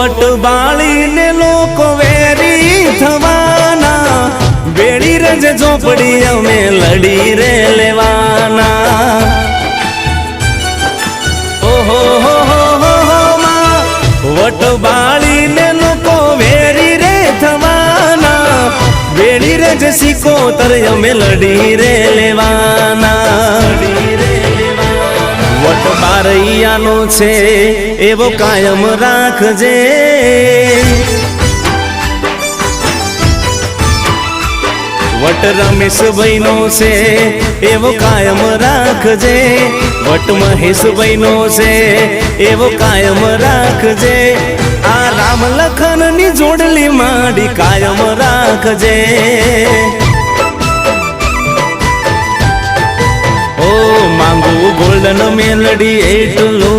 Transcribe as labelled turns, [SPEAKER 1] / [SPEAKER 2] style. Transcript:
[SPEAKER 1] વટ બાળીને લોકો વેરી થવાના, બેડી રજ ઝોપડી અમે લડી રે લેવાના. ઓહો હો માં વટ બાળીને લોકો વેરી રે થવાના, બેડી રજ સિકોતર અમે લડી રે લેવાના. વટ બારૈયાનો છે એવો કાયમ રાખજે, વટ રમેશભાઈનો છે એવો કાયમ રાખજે, વટ મહેશભાઈનો છે એવો કાયમ રાખજે. આ રામ લખનની જોડલી માંડી કાયમ રાખજે. ઓ માંગુ ગોલ્ડન મેલડી એટલું